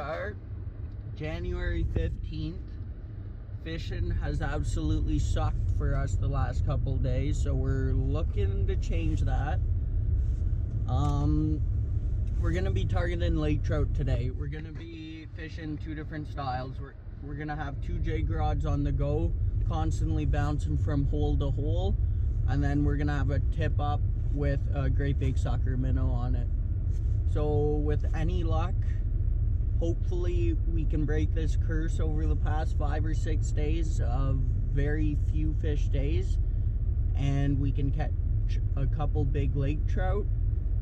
are, January 15th. Fishing has absolutely sucked for us the last couple days, so we're looking to change that. We're gonna be targeting lake trout today. We're gonna be fishing two different styles. We're gonna have two jig rods on the go, constantly bouncing from hole to hole, and then we're gonna have a tip up with a great big sucker minnow on it. So with any luck, hopefully we can break this curse over the past 5 or 6 days of very few fish days, and we can catch a couple big lake trout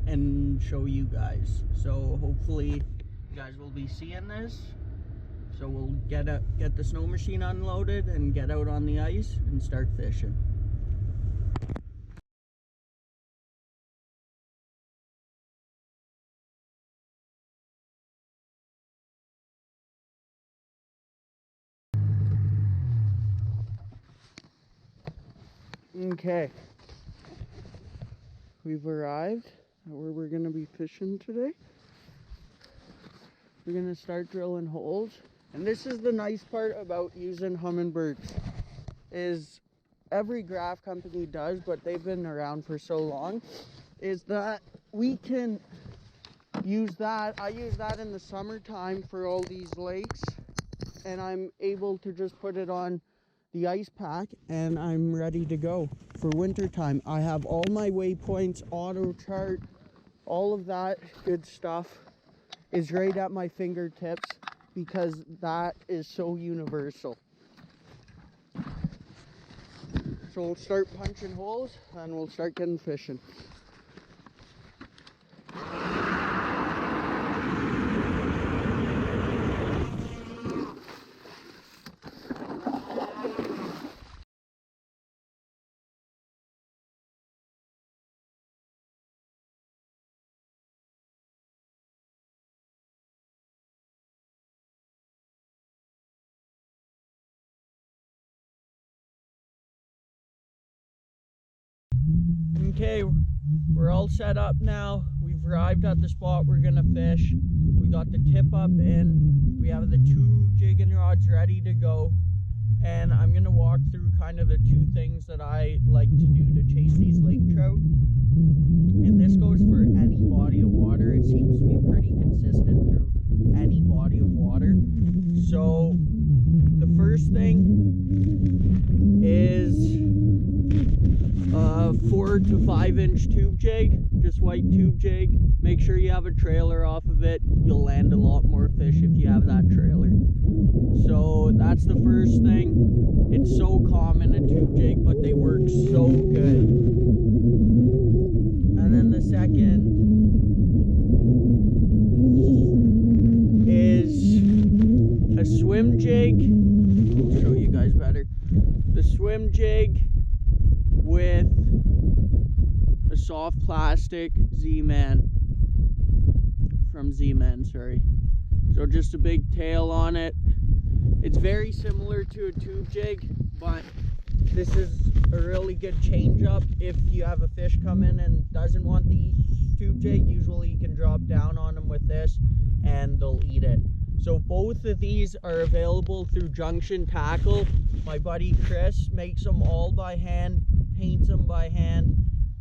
and show you guys. So hopefully you guys will be seeing this. So we'll get the snow machine unloaded and get out on the ice and start fishing. Okay, we've arrived at where we're gonna be fishing today. We're gonna start drilling holes, and this is the nice part about using Humminbirds, is every graph company does, but they've been around for so long, is that we can use that. I use that in the summertime for all these lakes, and I'm able to just put it on the ice pack and I'm ready to go for winter time. I have all my waypoints, auto chart, all of that good stuff is right at my fingertips because that is so universal. So we'll start punching holes and we'll start getting fishing. Okay, we're all set up now. We've arrived at the spot we're gonna fish. We got the tip up in. We have the two jigging rods ready to go. And I'm gonna walk through kind of the two things that I like to do to chase these lake trout. And this goes for any body of water. It seems to be pretty consistent through any body of water. So the first thing is 4 to 5 inch tube jig, just white tube jig. Make sure you have a trailer off of it. You'll land a lot more fish if you have that trailer. So that's the first thing. It's so common, a tube jig, but they work so good. And then the second is a swim jig. I'll show you guys better. The swim jig with a soft plastic Z-Man from Z-Man, sorry. So just a big tail on it. It's very similar to a tube jig, but this is a really good change up if you have a fish come in and doesn't want the tube jig. Usually you can drop down on them with this and they'll eat it. So both of these are available through Junction Tackle. My buddy Chris makes them all by hand, paints them by hand,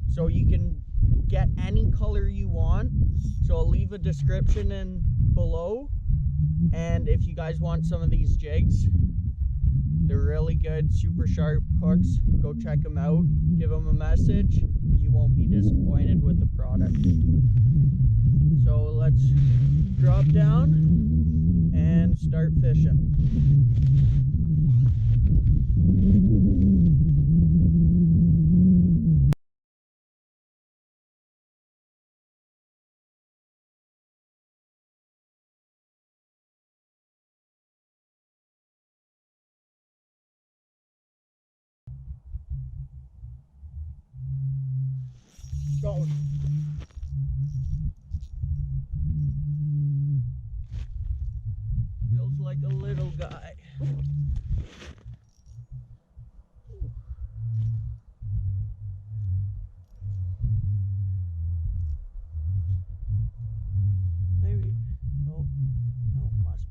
so you can get any color you want. So I'll leave a description in below, and if you guys want some of these jigs, they're really good, super sharp hooks. Go check them out, give them a message. You won't be disappointed with the product. So let's drop down and start fishing. Going. Feels like a little guy. Maybe. Oh, no, must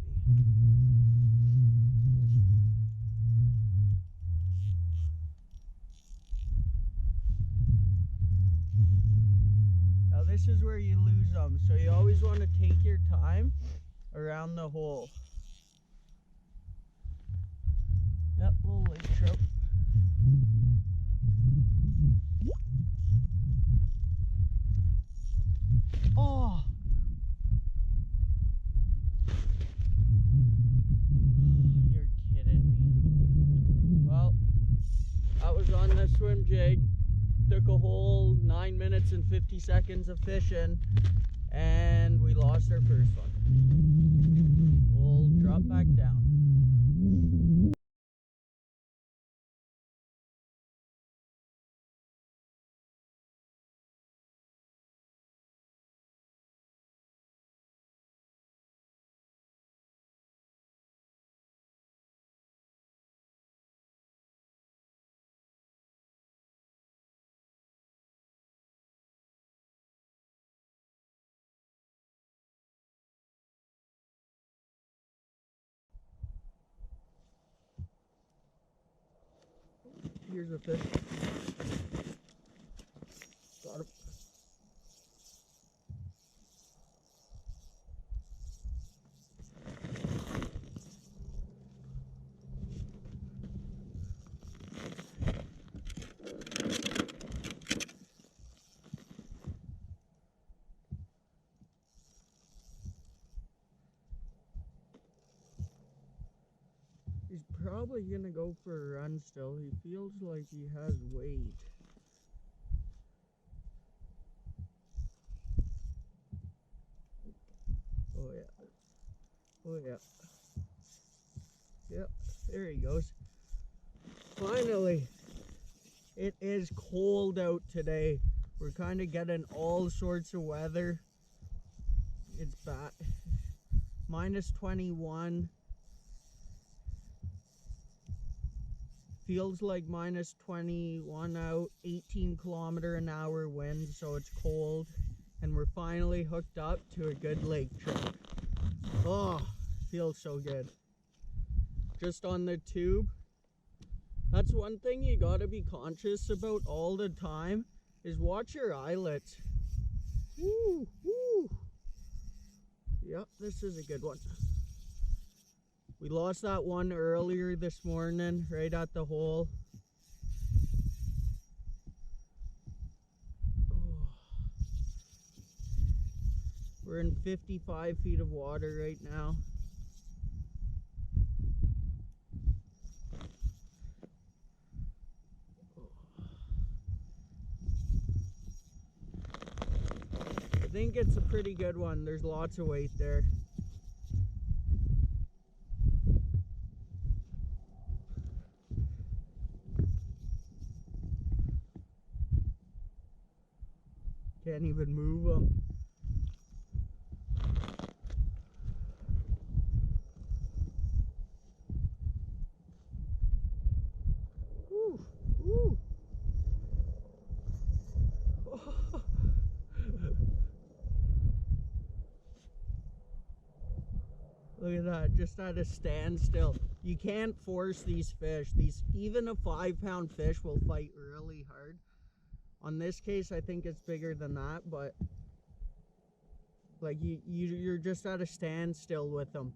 this is where you lose them. So you always want to take your time around the hole. Yep, little lake trout. Oh! You're kidding me. Well, that was on the swim jig. Took a whole 9 minutes and 50 seconds of fishing, and we lost our first one. We'll drop back down. Here's a fish. Got him. He's probably gonna go for a run still. He feels like he has weight. Oh yeah. Oh yeah. Yep, there he goes. Finally! It is cold out today. We're kind of getting all sorts of weather. It's bad. Minus 21. Feels like minus 21 out, 18km/h wind, so it's cold. And we're finally hooked up to a good lake trout. Oh, feels so good. Just on the tube. That's one thing you gotta be conscious about all the time, is watch your eyelets. Woo, woo. Yep, this is a good one. We lost that one earlier this morning, right at the hole. Oh. We're in 55 feet of water right now. I think it's a pretty good one. There's lots of weight there. Can't even move them. Woo, woo. Look at that, just at a standstill. You can't force these fish. Even a 5-pound fish will fight really hard. On this case, I think it's bigger than that, but like you're just at a standstill with them.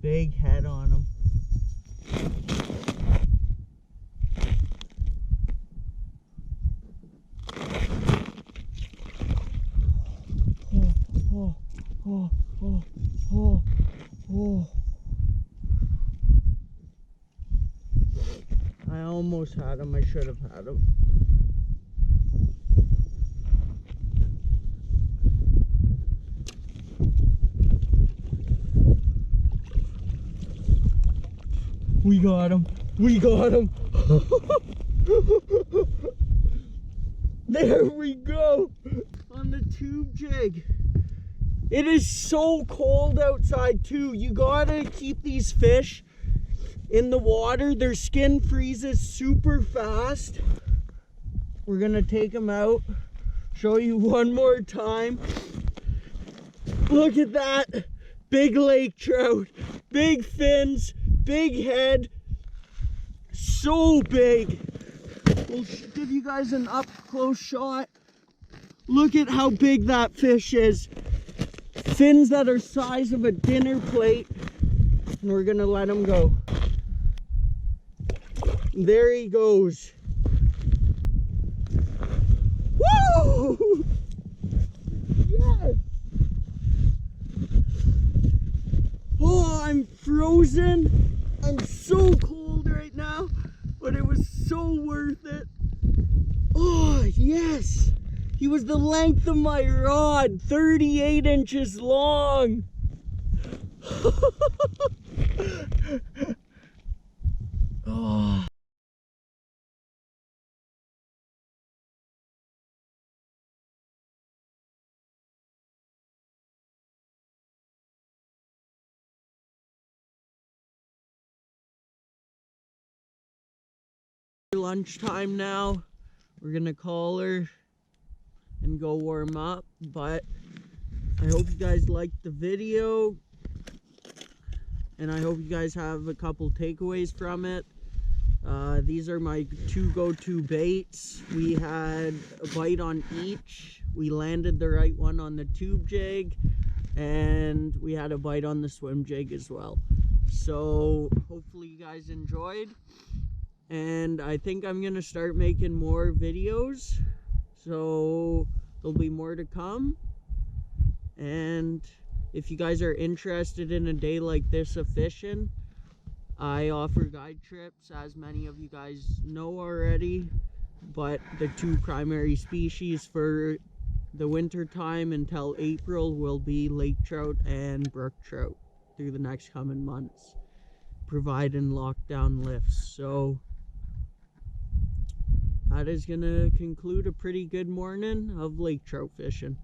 Big head on him. Oh, oh, oh, oh, oh. I almost had him. I should have had him. We got him. We got him. There we go. On the tube jig. It is so cold outside too. You gotta keep these fish in the water. Their skin freezes super fast. We're gonna take them out. Show you one more time. Look at that. Big lake trout. Big fins. Big head. So big. We'll give you guys an up close shot. Look at how big that fish is. Fins that are size of a dinner plate. And we're gonna let him go. There he goes. Woo! Yes! Oh, I'm frozen. I'm so cold right now, but it was so worth it. Oh, yes! He was the length of my rod, 38 inches long. Oh. Lunchtime now. We're gonna call her and go warm up, but I hope you guys liked the video and I hope you guys have a couple takeaways from it. These are my two go-to baits. We had a bite on each. We landed the right one on the tube jig and we had a bite on the swim jig as well. So hopefully you guys enjoyed, and I think I'm gonna start making more videos, so there'll be more to come. And if you guys are interested in a day like this of fishing, I offer guide trips, as many of you guys know already, but the two primary species for the winter time until April will be lake trout and brook trout through the next coming months, providing lockdown lifts. So that is gonna conclude a pretty good morning of lake trout fishing.